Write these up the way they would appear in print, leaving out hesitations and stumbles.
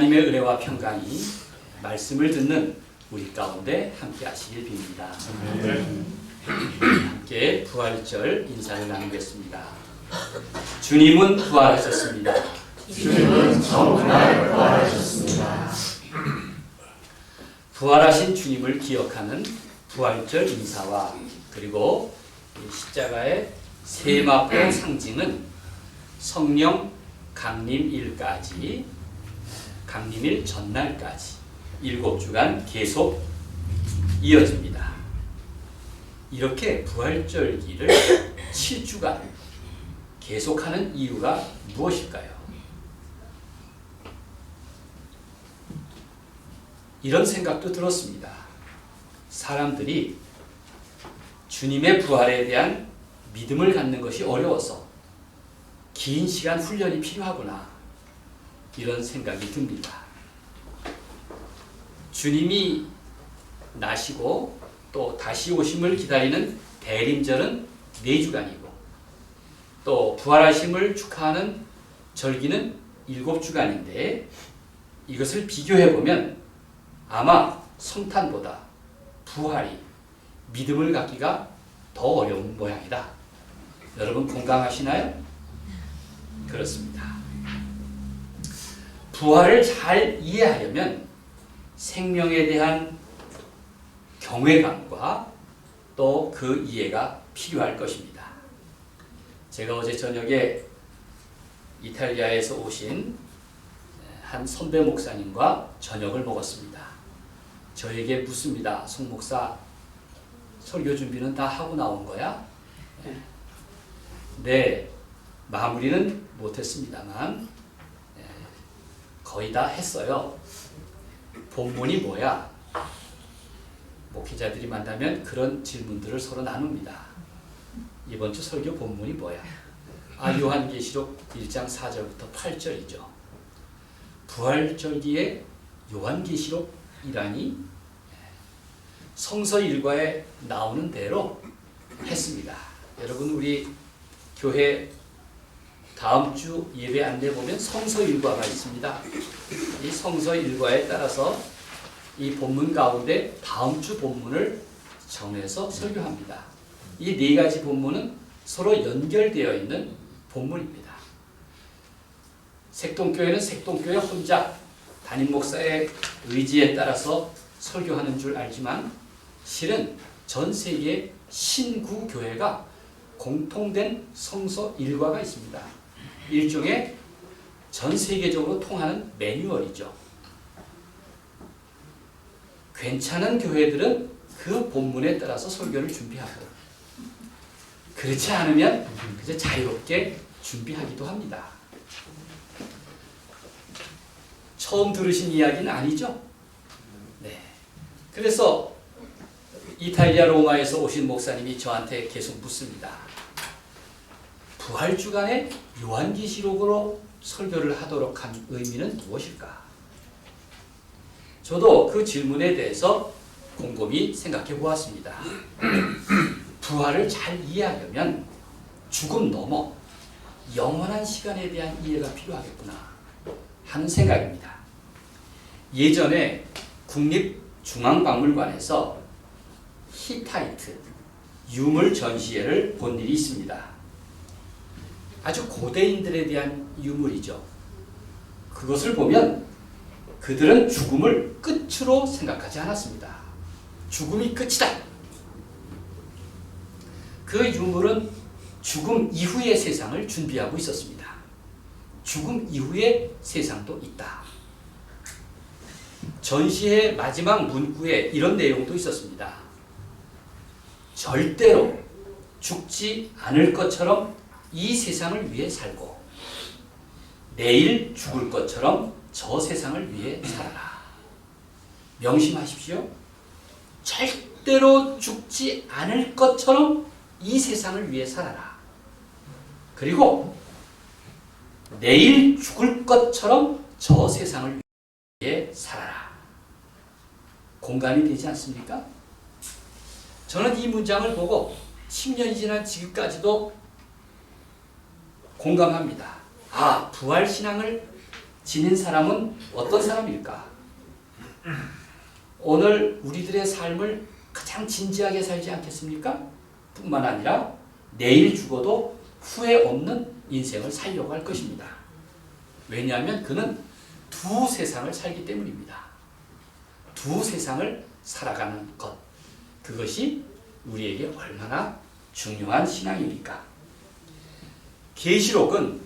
하나님의 은혜와 평강이 말씀을 듣는 우리 가운데 함께 하시길 빕니다. 함께 부활절 인사를 나누겠습니다. 주님은 부활하셨습니다. 주님은 정말 부활하셨습니다. 부활하신 주님을 기억하는 부활절 인사와 그리고 십자가의 세마포 상징은 성령 강림일까지, 강림일 전날까지 7주간 계속 이어집니다. 이렇게 부활절기를 7주간 계속하는 이유가 무엇일까요? 이런 생각도 들었습니다. 사람들이 주님의 부활에 대한 믿음을 갖는 것이 어려워서 긴 시간 훈련이 필요하구나, 이런 생각이 듭니다. 주님이 나시고 또 다시 오심을 기다리는 대림절은 4주간이고 또 부활하심을 축하하는 절기는 7주간인데 이것을 비교해보면 아마 성탄보다 부활이 믿음을 갖기가 더 어려운 모양이다. 여러분 공감하시나요? 그렇습니다. 부활을 잘 이해하려면 생명에 대한 경외감과 또 그 이해가 필요할 것입니다. 제가 어제 저녁에 이탈리아에서 오신 한 선배 목사님과 저녁을 먹었습니다. 저에게 묻습니다. 송 목사, 설교 준비는 다 하고 나온 거야? 네, 마무리는 못했습니다만 거의 다 했어요. 본문이 뭐야? 목회자들이 만나면 그런 질문들을 서로 나눕니다. 이번 주 설교 본문이 뭐야? 요한계시록 1장 4절부터 8절이죠. 부활절기에 요한계시록이라니 성서 일과에 나오는 대로 했습니다. 여러분, 우리 교회 다음 주 예배 안내 보면 성서 일과가 있습니다. 이 성서 일과에 따라서 이 본문 가운데 다음 주 본문을 정해서 설교합니다. 이 4가지 본문은 서로 연결되어 있는 본문입니다. 색동교회는 색동교회 혼자 담임 목사의 의지에 따라서 설교하는 줄 알지만 실은 전 세계 신구 교회가 공통된 성서 일과가 있습니다. 일종의 전 세계적으로 통하는 매뉴얼이죠. 괜찮은 교회들은 그 본문에 따라서 설교를 준비하고, 그렇지 않으면 그저 자유롭게 준비하기도 합니다. 처음 들으신 이야기는 아니죠? 네. 그래서 이탈리아 로마에서 오신 목사님이 저한테 계속 묻습니다. 부활주간에 요한계시록으로 설교를 하도록 한 의미는 무엇일까? 저도 그 질문에 대해서 곰곰이 생각해 보았습니다. 부활을 잘 이해하려면 죽음 넘어 영원한 시간에 대한 이해가 필요하겠구나 하는 생각입니다. 예전에 국립중앙박물관에서 히타이트 유물 전시회를 본 일이 있습니다. 아주 고대인들에 대한 유물이죠. 그것을 보면 그들은 죽음을 끝으로 생각하지 않았습니다. 죽음이 끝이다. 그 유물은 죽음 이후의 세상을 준비하고 있었습니다. 죽음 이후의 세상도 있다. 전시회 마지막 문구에 이런 내용도 있었습니다. 절대로 죽지 않을 것처럼 이 세상을 위해 살고 내일 죽을 것처럼 저 세상을 위해 살아라. 명심하십시오. 절대로 죽지 않을 것처럼 이 세상을 위해 살아라. 그리고 내일 죽을 것처럼 저 세상을 위해 살아라. 공감이 되지 않습니까? 저는 이 문장을 보고 10년이 지난 지금까지도 공감합니다. 부활신앙을 지닌 사람은 어떤 사람일까? 오늘 우리들의 삶을 가장 진지하게 살지 않겠습니까? 뿐만 아니라 내일 죽어도 후회 없는 인생을 살려고 할 것입니다. 왜냐하면 그는 두 세상을 살기 때문입니다. 두 세상을 살아가는 것, 그것이 우리에게 얼마나 중요한 신앙입니까? 계시록은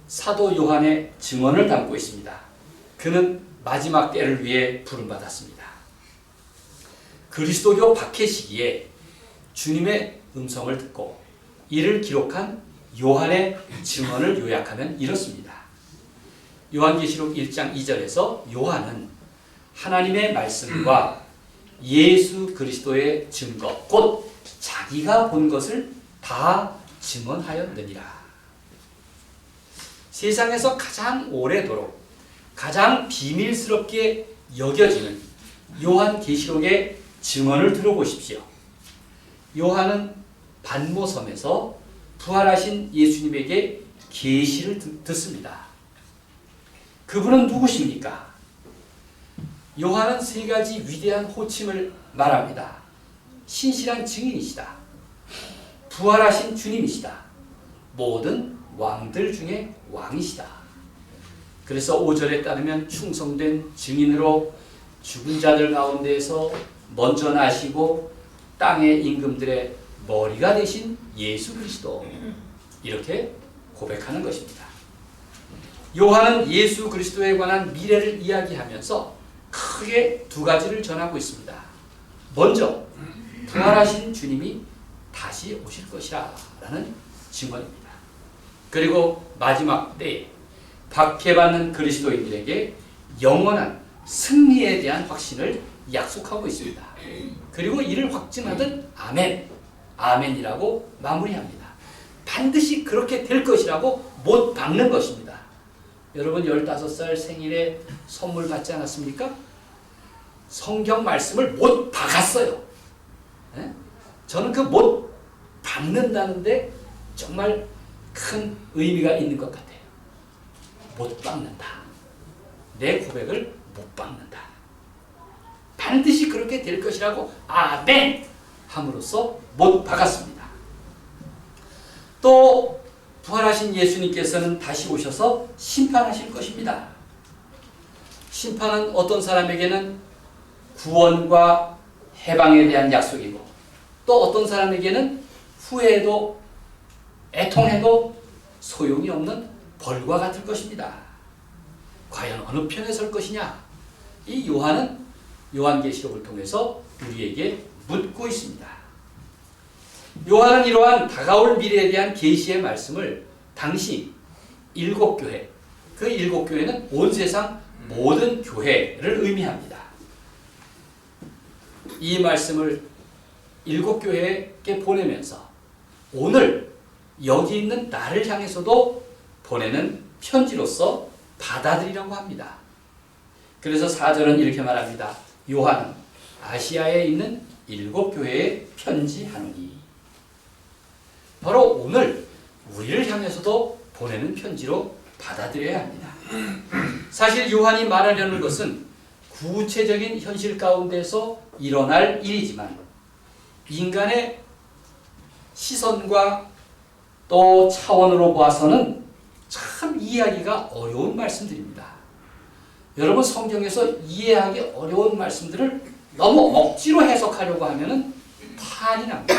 사도 요한의 증언을 담고 있습니다. 그는 마지막 때를 위해 부름받았습니다. 그리스도교 박해 시기에 주님의 음성을 듣고 이를 기록한 요한의 증언을 요약하면 이렇습니다. 요한계시록 1장 2절에서 요한은 하나님의 말씀과 예수 그리스도의 증거, 곧 자기가 본 것을 다 증언하였느니라. 세상에서 가장 오래도록 가장 비밀스럽게 여겨지는 요한계시록의 증언을 들어보십시오. 요한은 반모섬에서 부활하신 예수님에게 계시를 듣습니다. 그분은 누구십니까? 요한은 세 가지 위대한 호칭을 말합니다. 신실한 증인이시다. 부활하신 주님이시다. 모든 왕들 중에 왕이시다. 그래서 5절에 따르면 충성된 증인으로 죽은 자들 가운데에서 먼저 나시고 땅의 임금들의 머리가 되신 예수 그리스도, 이렇게 고백하는 것입니다. 요한은 예수 그리스도에 관한 미래를 이야기하면서 크게 두 가지를 전하고 있습니다. 먼저 부활하신 주님이 다시 오실 것이라 라는 증언입니다. 그리고 마지막 때에 박해받는 그리스도인들에게 영원한 승리에 대한 확신을 약속하고 있습니다. 그리고 이를 확증하듯 아멘, 아멘이라고 마무리합니다. 반드시 그렇게 될 것이라고 못 박는 것입니다. 여러분 15살 생일에 선물 받지 않았습니까? 성경 말씀을 못 박았어요. 네? 저는 그 못 박는다는데 정말 큰 의미가 있는 것 같아요. 못 박는다. 내 고백을 못 박는다. 반드시 그렇게 될 것이라고 아멘 함으로써 못 박았습니다. 또 부활하신 예수님께서는 다시 오셔서 심판하실 것입니다. 심판은 어떤 사람에게는 구원과 해방에 대한 약속이고, 또 어떤 사람에게는 후회해도 애통해도 소용이 없는 벌과 같을 것입니다. 과연 어느 편에 설 것이냐? 이 요한은 요한계시록을 통해서 우리에게 묻고 있습니다. 요한은 이러한 다가올 미래에 대한 계시의 말씀을 당시 7교회, 그 7교회는 온 세상 모든 교회를 의미합니다. 이 말씀을 7교회에게 보내면서 오늘 여기 있는 나를 향해서도 보내는 편지로서 받아들이라고 합니다. 그래서 4절은 이렇게 말합니다. 요한은 아시아에 있는 7교회에 편지하노니. 바로 오늘 우리를 향해서도 보내는 편지로 받아들여야 합니다. 사실 요한이 말하려는 것은 구체적인 현실 가운데서 일어날 일이지만 인간의 시선과 또 차원으로 봐서는 참 이해하기가 어려운 말씀들입니다. 여러분 성경에서 이해하기 어려운 말씀들을 너무 억지로 해석하려고 하면은 탈이 납니다.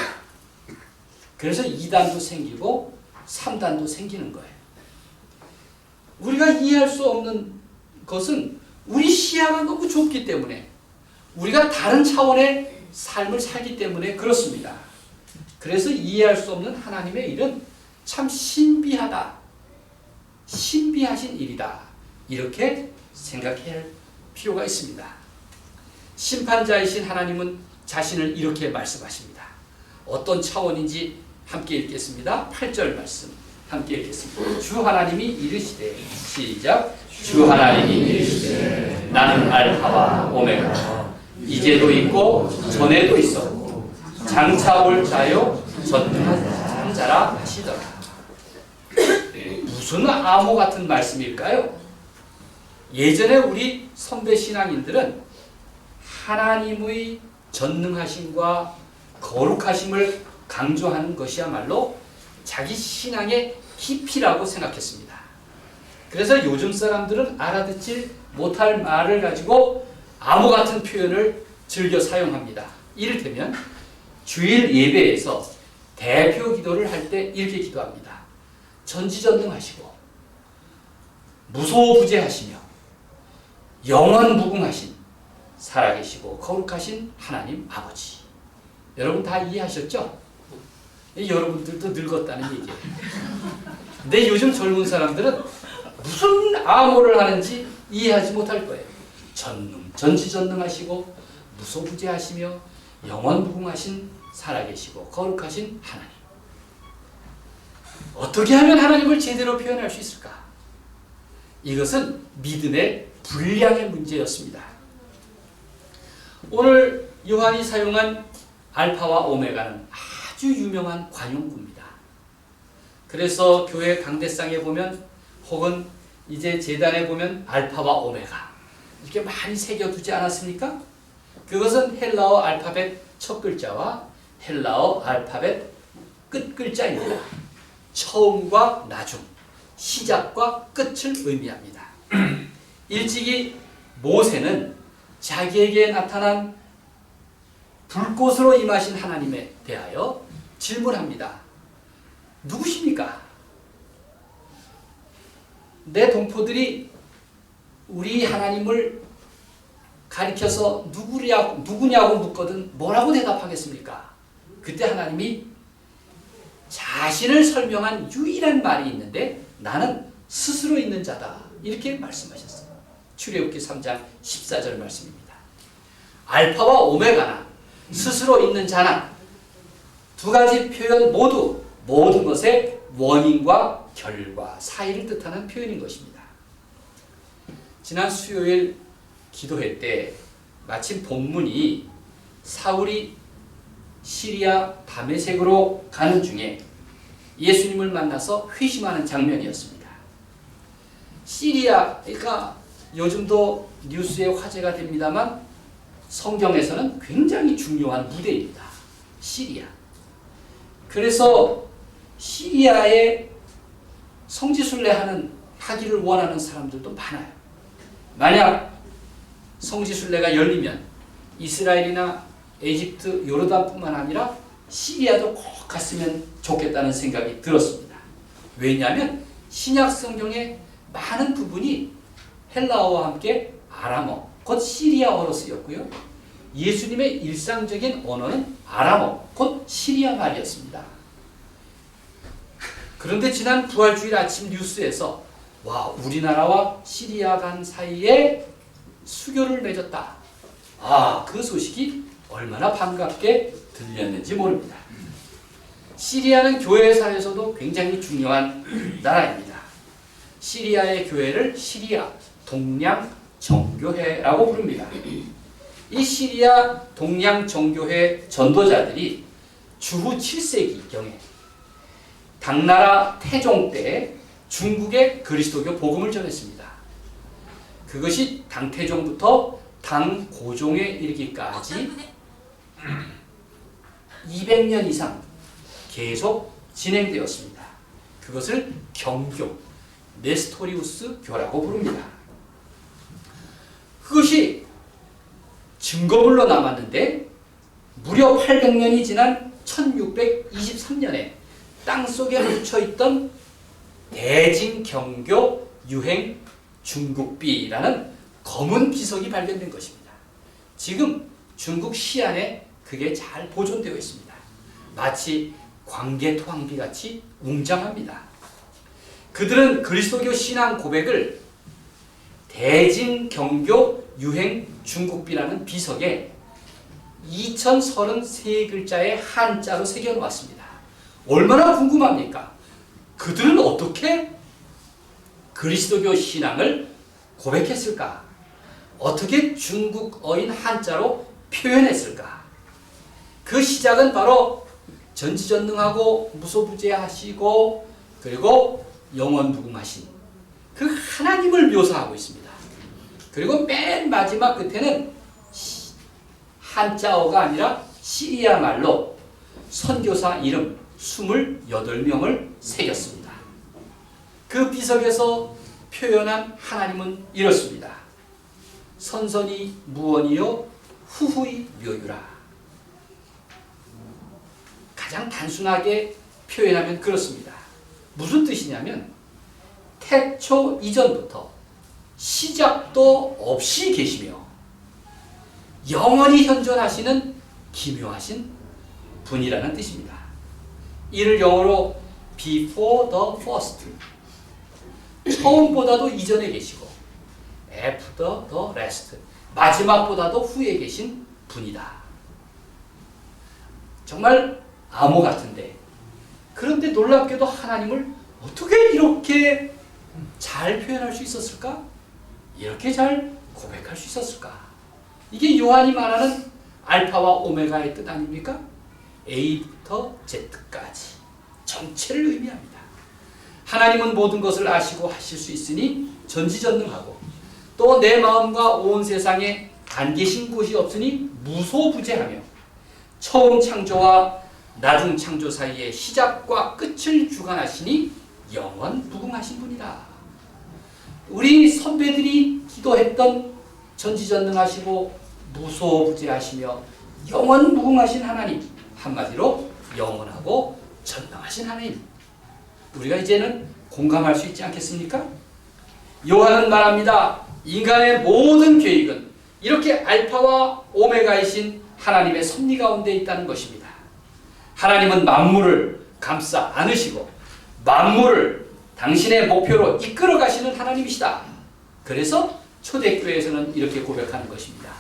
그래서 2단도 생기고 3단도 생기는 거예요. 우리가 이해할 수 없는 것은 우리 시야가 너무 좁기 때문에, 우리가 다른 차원의 삶을 살기 때문에 그렇습니다. 그래서 이해할 수 없는 하나님의 일은 참 신비하다, 신비하신 일이다, 이렇게 생각해야 할 필요가 있습니다. 심판자이신 하나님은 자신을 이렇게 말씀하십니다. 어떤 차원인지 함께 읽겠습니다. 8절 말씀 함께 읽겠습니다. 주 하나님이 이르시되, 시작. 주 하나님이 이르시되 나는 알파와 오메가, 이제도 있고 전에도 있었고 장차 올 자요 전능한 자라 하시더라. 무슨 암호 같은 말씀일까요? 예전에 우리 선배 신앙인들은 하나님의 전능하심과 거룩하심을 강조하는 것이야말로 자기 신앙의 깊이라고 생각했습니다. 그래서 요즘 사람들은 알아듣지 못할 말을 가지고 암호 같은 표현을 즐겨 사용합니다. 이를테면 주일 예배에서 대표 기도를 할 때 이렇게 기도합니다. 전지전능하시고 무소부재하시며 영원무궁하신 살아계시고 거룩하신 하나님 아버지. 여러분 다 이해하셨죠? 여러분들도 늙었다는 얘기예요. 근데 요즘 젊은 사람들은 무슨 암호를 하는지 이해하지 못할 거예요. 전지전능하시고 무소부재하시며 영원무궁하신 살아계시고 거룩하신 하나님. 어떻게 하면 하나님을 제대로 표현할 수 있을까? 이것은 믿음의 분량의 문제였습니다. 오늘 요한이 사용한 알파와 오메가는 아주 유명한 관용구입니다. 그래서 교회 강대상에 보면 혹은 이제 제단에 보면 알파와 오메가 이렇게 많이 새겨두지 않았습니까? 그것은 헬라어 알파벳 첫 글자와 헬라어 알파벳 끝 글자입니다. 처음과 나중, 시작과 끝을 의미합니다. 일찍이 모세는 자기에게 나타난 불꽃으로 임하신 하나님에 대하여 질문합니다. 누구십니까? 내 동포들이 우리 하나님을 가리켜서 누구냐고 묻거든 뭐라고 대답하겠습니까? 그때 하나님이 자신을 설명한 유일한 말이 있는데 나는 스스로 있는 자다. 이렇게 말씀하셨어요. 출애굽기 3장 14절 말씀입니다. 알파와 오메가나 스스로 있는 자나 두 가지 표현 모두 모든 것의 원인과 결과 사이를 뜻하는 표현인 것입니다. 지난 수요일 기도회 때 마침 본문이 사울이 시리아 다메섹으로 가는 중에 예수님을 만나서 회심하는 장면이었습니다. 시리아, 그러니까 요즘도 뉴스에 화제가 됩니다만 성경에서는 굉장히 중요한 무대입니다. 시리아. 그래서 시리아에 성지순례하는 하기를 원하는 사람들도 많아요. 만약 성지순례가 열리면 이스라엘이나 에집트, 요르단뿐만 아니라 시리아도 꼭 갔으면 좋겠다는 생각이 들었습니다. 왜냐하면 신약 성경의 많은 부분이 헬라어와 함께 아람어, 곧 시리아어로 쓰였고요. 예수님의 일상적인 언어는 아람어, 곧 시리아 말이었습니다. 그런데 지난 부활주일 아침 뉴스에서 와, 우리나라와 시리아 간 사이에 수교를 맺었다. 그 소식이 얼마나 반갑게 들렸는지 모릅니다. 시리아는 교회사에서도 굉장히 중요한 나라입니다. 시리아의 교회를 시리아 동양 정교회라고 부릅니다. 이 시리아 동양 정교회 전도자들이 주후 7세기경에 당나라 태종 때 중국에 그리스도교 복음을 전했습니다. 그것이 당태종부터 당고종에 이르기까지 200년 이상 계속 진행되었습니다. 그것을 경교, 네스토리우스 교라고 부릅니다. 그것이 증거물로 남았는데 무려 800년이 지난 1623년에 땅속에 묻혀있던 대징경교 유행 중국비라는 검은 비석이 발견된 것입니다. 지금 중국 시안에 그게 잘 보존되어 있습니다. 마치 광개토항비 같이 웅장합니다. 그들은 그리스도교 신앙 고백을 대징경교 유행 중국비라는 비석에 2033글자의 한자로 새겨놓았습니다. 얼마나 궁금합니까? 그들은 어떻게 그리스도교 신앙을 고백했을까? 어떻게 중국어인 한자로 표현했을까? 그 시작은 바로 전지전능하고 무소부재하시고 그리고 영원무궁하신 그 하나님을 묘사하고 있습니다. 그리고 맨 마지막 끝에는 한자어가 아니라 시리아 말로 선교사 이름 28명을 새겼습니다. 그 비석에서 표현한 하나님은 이렇습니다. 선선이 무언이요 후후이 묘유라. 가장 단순하게 표현하면 그렇습니다. 무슨 뜻이냐면 태초 이전부터 시작도 없이 계시며 영원히 현존하시는 기묘하신 분이라는 뜻입니다. 이를 영어로 before the first, 처음보다도 이전에 계시고 after the last, 마지막보다도 후에 계신 분이다. 정말 암호 같은데, 그런데 놀랍게도 하나님을 어떻게 이렇게 잘 표현할 수 있었을까? 이렇게 잘 고백할 수 있었을까? 이게 요한이 말하는 알파와 오메가의 뜻 아닙니까? A부터 Z까지 전체를 의미합니다. 하나님은 모든 것을 아시고 하실 수 있으니 전지전능하고 또 내 마음과 온 세상에 안 계신 곳이 없으니 무소부재하며 처음 창조와 나중 창조 사이의 시작과 끝을 주관하시니 영원 무궁하신 분이다. 우리 선배들이 기도했던 전지전능하시고 무소부재하시며 영원 무궁하신 하나님, 한마디로 영원하고 전능하신 하나님, 우리가 이제는 공감할 수 있지 않겠습니까? 요한은 말합니다. 인간의 모든 계획은 이렇게 알파와 오메가이신 하나님의 섭리 가운데 있다는 것입니다. 하나님은 만물을 감싸 안으시고 만물을 당신의 목표로 이끌어 가시는 하나님이시다. 그래서 초대교회에서는 이렇게 고백하는 것입니다.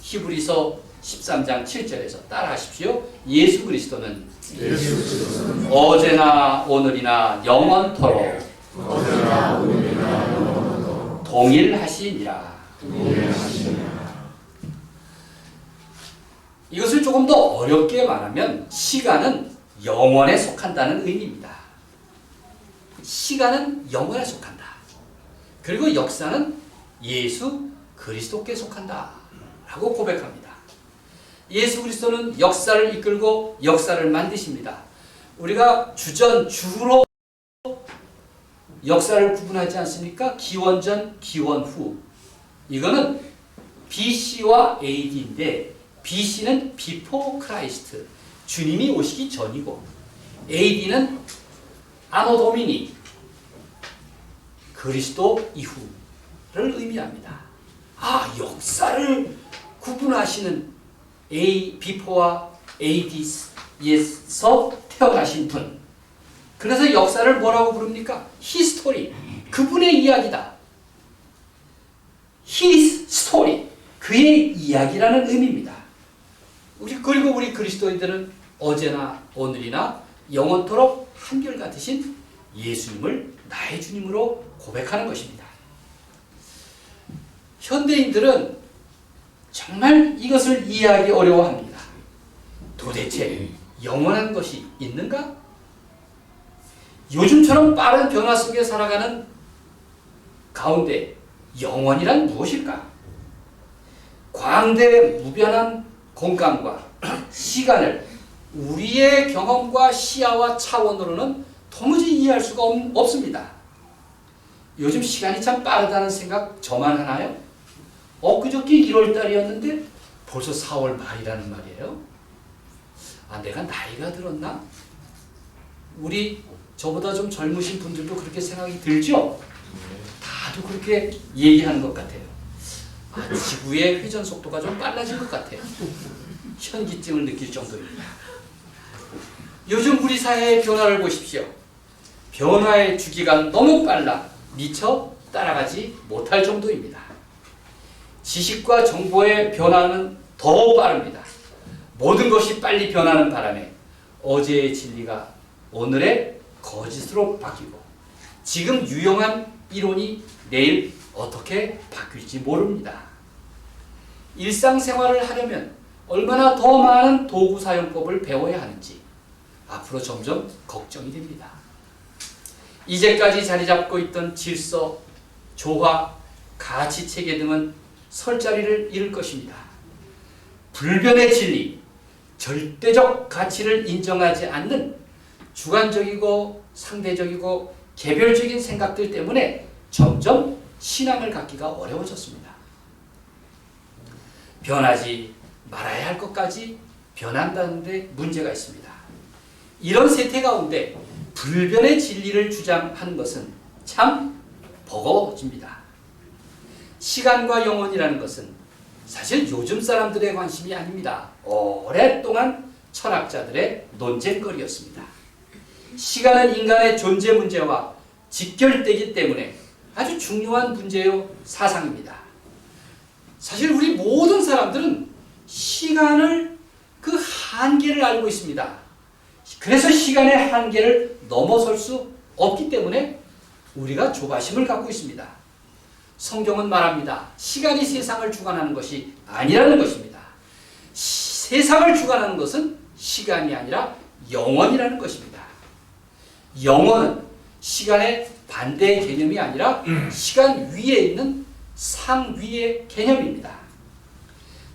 히브리서 13장 7절에서 따라하십시오. 예수 그리스도는 어제나 오늘이나 영원토록 동일하시니라. 이것을 조금 더 어렵게 말하면 시간은 영원에 속한다는 의미입니다. 시간은 영원에 속한다. 그리고 역사는 예수 그리스도께 속한다 라고 고백합니다. 예수 그리스도는 역사를 이끌고 역사를 만드십니다. 우리가 주전, 주로 역사를 구분하지 않습니까? 기원전, 기원후. 이거는 BC와 AD인데 BC는 Before Christ, 주님이 오시기 전이고 AD는 아노 도미니, 그리스도 이후를 의미합니다. 아, 역사를 구분하시는 Before와 AD에서 태어나신 분. 그래서 역사를 뭐라고 부릅니까? 히스토리, 그분의 이야기다. His story, 그의 이야기라는 의미입니다. 그리고 우리 그리스도인들은 어제나 오늘이나 영원토록 한결같으신 예수님을 나의 주님으로 고백하는 것입니다. 현대인들은 정말 이것을 이해하기 어려워합니다. 도대체 영원한 것이 있는가? 요즘처럼 빠른 변화 속에 살아가는 가운데 영원이란 무엇일까? 광대 무변한 공간과 시간을 우리의 경험과 시야와 차원으로는 도무지 이해할 수가 없습니다. 요즘 시간이 참 빠르다는 생각 저만 하나요? 엊그저께 1월달이었는데 벌써 4월 말이라는 말이에요. 아, 내가 나이가 들었나? 우리 저보다 좀 젊으신 분들도 그렇게 생각이 들죠? 다들 그렇게 얘기하는 것 같아요. 아, 지구의 회전 속도가 좀 빨라진 것 같아요. 현기증을 느낄 정도입니다. 요즘 우리 사회의 변화를 보십시오. 변화의 주기가 너무 빨라 미처 따라가지 못할 정도입니다. 지식과 정보의 변화는 더 빠릅니다. 모든 것이 빨리 변하는 바람에 어제의 진리가 오늘의 거짓으로 바뀌고 지금 유용한 이론이 내일 어떻게 바뀔지 모릅니다. 일상생활을 하려면 얼마나 더 많은 도구 사용법을 배워야 하는지 앞으로 점점 걱정이 됩니다. 이제까지 자리 잡고 있던 질서, 조화, 가치체계 등은 설 자리를 잃을 것입니다. 불변의 진리, 절대적 가치를 인정하지 않는 주관적이고 상대적이고 개별적인 생각들 때문에 점점 신앙을 갖기가 어려워졌습니다. 변하지 말아야 할 것까지 변한다는 데 문제가 있습니다. 이런 세태 가운데 불변의 진리를 주장하는 것은 참 버거워집니다. 시간과 영혼이라는 것은 사실 요즘 사람들의 관심이 아닙니다. 오랫동안 철학자들의 논쟁거리였습니다. 시간은 인간의 존재 문제와 직결되기 때문에 아주 중요한 문제요 사상입니다. 사실 우리 모든 사람들은 시간을 그 한계를 알고 있습니다. 그래서 시간의 한계를 넘어설 수 없기 때문에 우리가 조바심을 갖고 있습니다. 성경은 말합니다. 시간이 세상을 주관하는 것이 아니라는 것입니다. 세상을 주관하는 것은 시간이 아니라 영원이라는 것입니다. 영원은 시간의 반대의 개념이 아니라 시간 위에 있는 상위의 개념입니다.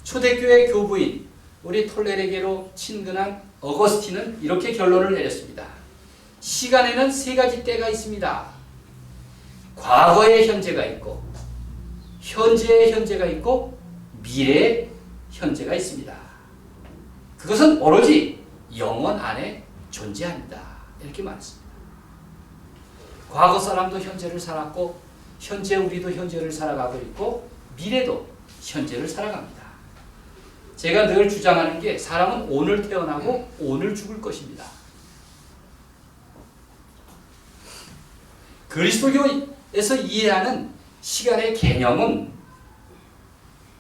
초대교회 교부인 우리 톨레르게로 친근한 어거스틴은 이렇게 결론을 내렸습니다. 시간에는 세 가지 때가 있습니다. 과거의 현재가 있고 현재의 현재가 있고 미래의 현재가 있습니다. 그것은 오로지 영원 안에 존재합니다. 이렇게 말했습니다. 과거 사람도 현재를 살았고 현재 우리도 현재를 살아가고 있고 미래도 현재를 살아갑니다. 제가 늘 주장하는 게 사람은 오늘 태어나고 오늘 죽을 것입니다. 그리스도교에서 이해하는 시간의 개념은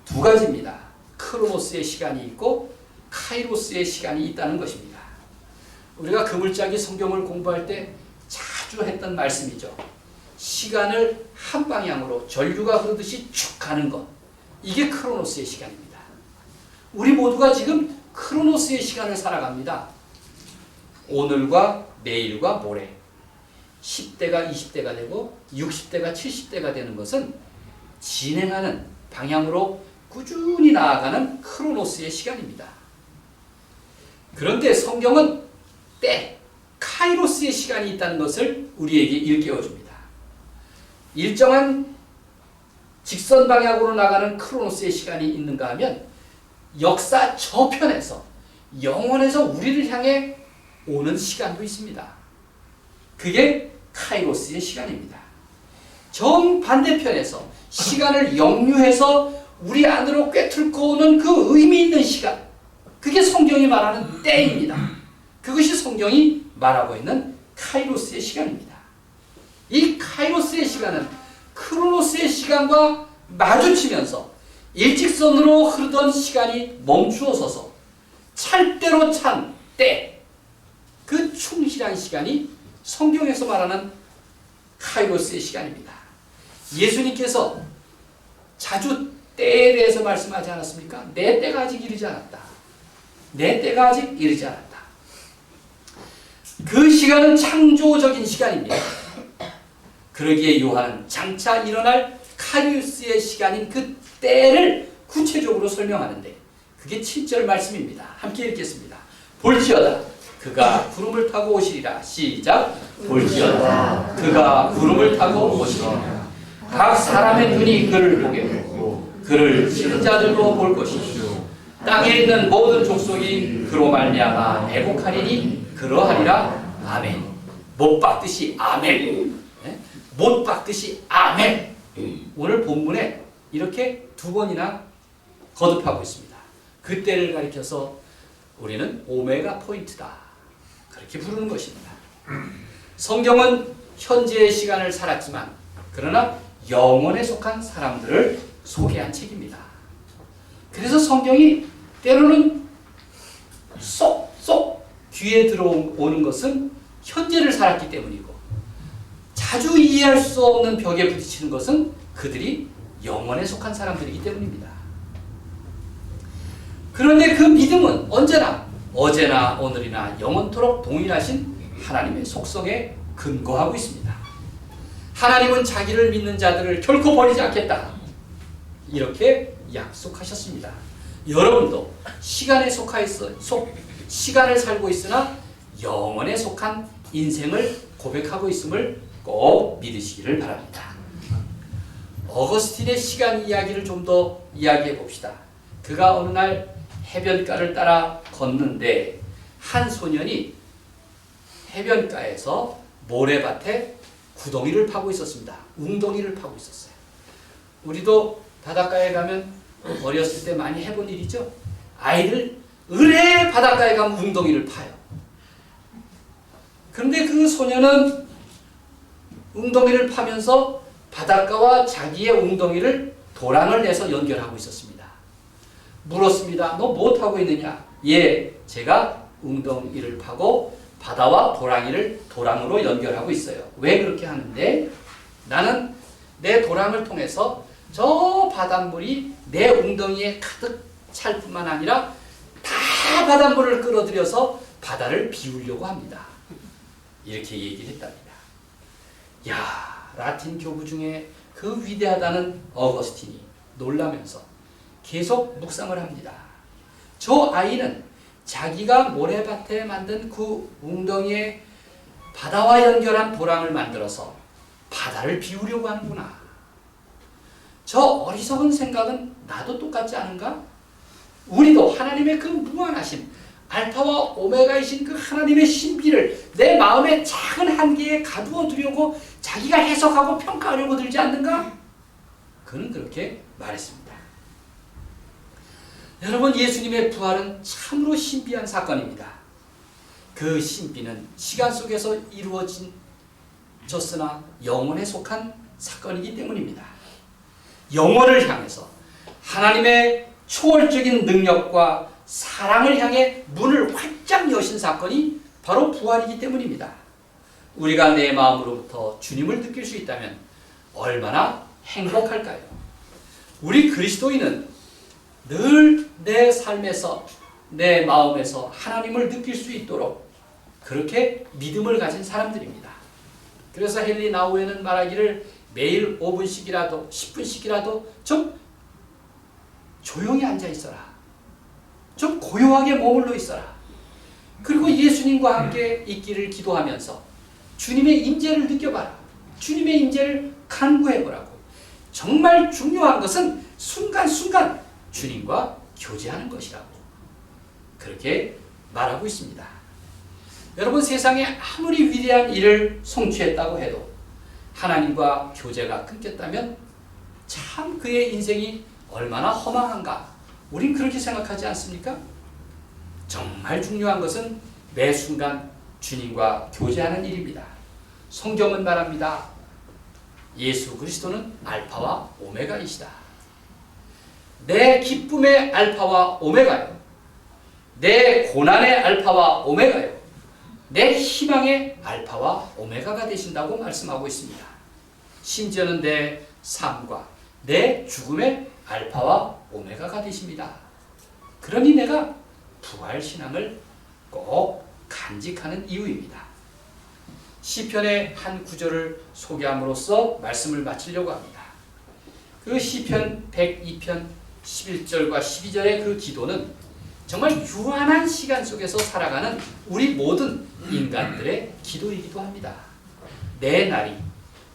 두 가지입니다. 크로노스의 시간이 있고 카이로스의 시간이 있다는 것입니다. 우리가 그물짜기 성경을 공부할 때 자주 했던 말씀이죠. 시간을 한 방향으로 전류가 흐르듯이 쭉 가는 것. 이게 크로노스의 시간입니다. 우리 모두가 지금 크로노스의 시간을 살아갑니다. 오늘과 내일과 모레 10대가 20대가 되고 60대가 70대가 되는 것은 진행하는 방향으로 꾸준히 나아가는 크로노스의 시간입니다. 그런데 성경은 때, 카이로스의 시간이 있다는 것을 우리에게 일깨워줍니다. 일정한 직선 방향으로 나가는 크로노스의 시간이 있는가 하면 역사 저편에서 영원에서 우리를 향해 오는 시간도 있습니다. 그게 카이로스의 시간입니다. 정반대편에서 시간을 역류해서 우리 안으로 꿰뚫고 오는 그 의미 있는 시간, 그게 성경이 말하는 때입니다. 그것이 성경이 말하고 있는 카이로스의 시간입니다. 이 카이로스의 시간은 크로노스의 시간과 마주치면서 일직선으로 흐르던 시간이 멈추어서서 찰대로 찬 때, 그 충실한 시간이 성경에서 말하는 카이로스의 시간입니다. 예수님께서 자주 때에 대해서 말씀하지 않았습니까? 내 때가 아직 이르지 않았다. 내 때가 아직 이르지 않았다. 그 시간은 창조적인 시간입니다. 그러기에 요한은 장차 일어날 카이로스의 시간인 그 때를 구체적으로 설명하는데 그게 7절 말씀입니다. 함께 읽겠습니다. 볼지어다 그가 구름을 타고 오시리라. 시작. 볼지어다 그가 구름을 타고 오시리라. 각 사람의 눈이 그를 보게 되고 그를 치는 자들도 볼 것이요 땅에 있는 모든 족속이 그로 말미암아 애곡하리니 그러하리라. 아멘. 못 박듯이 아멘. 못 박듯이 아멘. 오늘 본문에 이렇게 두 번이나 거듭하고 있습니다. 그때를 가리켜서 우리는 오메가 포인트다. 그렇게 부르는 것입니다. 성경은 현재의 시간을 살았지만 그러나 영원에 속한 사람들을 소개한 책입니다. 그래서 성경이 때로는 쏙쏙 귀에 들어오는 것은 현재를 살았기 때문이고 자주 이해할 수 없는 벽에 부딪히는 것은 그들이 영원에 속한 사람들이기 때문입니다. 그런데 그 믿음은 언제나 어제나 오늘이나 영원토록 동일하신 하나님의 속성에 근거하고 있습니다. 하나님은 자기를 믿는 자들을 결코 버리지 않겠다. 이렇게 약속하셨습니다. 여러분도 시간에 시간을 살고 있으나 영원에 속한 인생을 고백하고 있음을 꼭 믿으시기를 바랍니다. 어거스틴의 시간 이야기를 좀 더 이야기해 봅시다. 그가 어느 날 해변가를 따라 걷는데 한 소년이 해변가에서 모래밭에 구덩이를 파고 있었습니다. 웅덩이를 파고 있었어요. 우리도 바닷가에 가면 어렸을 때 많이 해본 일이죠. 아이들 을에 바닷가에 가면 웅덩이를 파요. 그런데 그 소년은 웅덩이를 파면서 바닷가와 자기의 웅덩이를 도랑을 내서 연결하고 있었습니다. 물었습니다. 너 뭐 하고 있느냐? 예, 제가 웅덩이를 파고 바다와 도랑으로 연결하고 있어요. 왜 그렇게 하는데? 나는 내 도랑을 통해서 저 바닷물이 내 웅덩이에 가득 찰 뿐만 아니라 다 바닷물을 끌어들여서 바다를 비우려고 합니다. 이렇게 얘기를 했답니다. 야, 라틴 교부 중에 그 위대하다는 어거스틴이 놀라면서 계속 묵상을 합니다. 저 아이는 자기가 모래밭에 만든 그 웅덩이에 바다와 연결한 도랑을 만들어서 바다를 비우려고 하는구나. 저 어리석은 생각은 나도 똑같지 않은가? 우리도 하나님의 그 무한하심, 알파와 오메가이신 그 하나님의 신비를 내 마음의 작은 한계에 가두어 두려고 자기가 해석하고 평가하려고 들지 않는가? 그는 그렇게 말했습니다. 여러분, 예수님의 부활은 참으로 신비한 사건입니다. 그 신비는 시간 속에서 이루어졌으나 영혼에 속한 사건이기 때문입니다. 영혼을 향해서 하나님의 초월적인 능력과 사랑을 향해 문을 활짝 여신 사건이 바로 부활이기 때문입니다. 우리가 내 마음으로부터 주님을 느낄 수 있다면 얼마나 행복할까요? 우리 그리스도인은 늘 내 삶에서 내 마음에서 하나님을 느낄 수 있도록 그렇게 믿음을 가진 사람들입니다. 그래서 헨리 나우에는 말하기를 매일 5분씩이라도 10분씩이라도 좀 조용히 앉아 있어라. 좀 고요하게 머물러 있어라. 그리고 예수님과 함께 있기를 기도하면서 주님의 임재를 느껴봐라. 주님의 임재를 간구해보라고. 정말 중요한 것은 순간순간 주님과 교제하는 것이라고 그렇게 말하고 있습니다. 여러분, 세상에 아무리 위대한 일을 성취했다고 해도 하나님과 교제가 끊겼다면 참 그의 인생이 얼마나 허망한가. 우린 그렇게 생각하지 않습니까? 정말 중요한 것은 매 순간 주님과 교제하는 일입니다. 성경은 말합니다. 예수 그리스도는 알파와 오메가이시다. 내 기쁨의 알파와 오메가요. 내 고난의 알파와 오메가요. 내 희망의 알파와 오메가가 되신다고 말씀하고 있습니다. 심지어는 내 삶과 내 죽음의 알파와 오메가가 되십니다. 그러니 내가 부활신앙을 꼭 간직하는 이유입니다. 시편의 한 구절을 소개함으로써 말씀을 마치려고 합니다. 그 시편 102편 11절과 12절의 그 기도는 정말 유한한 시간 속에서 살아가는 우리 모든 인간들의 기도이기도 합니다. 내 날이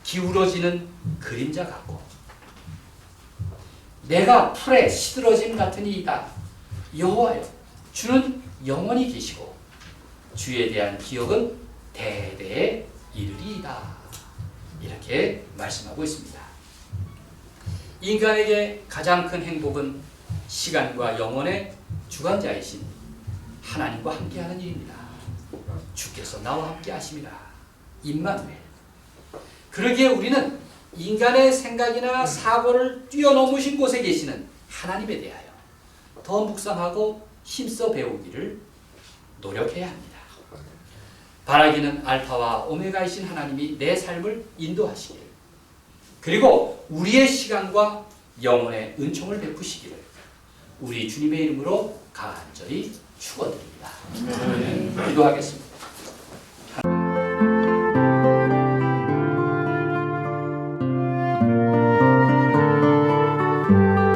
기울어지는 그림자 같고 내가 풀에 시들어짐 같으니이다. 여호와여, 주는 영원히 계시고 주에 대한 기억은 대대에 이르리이다. 이렇게 말씀하고 있습니다. 인간에게 가장 큰 행복은 시간과 영혼의 주관자이신 하나님과 함께하는 일입니다. 주께서 나와 함께 하심이라. 임마누엘. 그러기에 우리는 인간의 생각이나 사고를 뛰어넘으신 곳에 계시는 하나님에 대하여 더 묵상하고 힘써 배우기를 노력해야 합니다. 바라기는 알파와 오메가이신 하나님이 내 삶을 인도하시기를, 그리고 우리의 시간과 영혼의 은총을 베푸시기를 우리 주님의 이름으로 간절히 축원드립니다. 기도하겠습니다.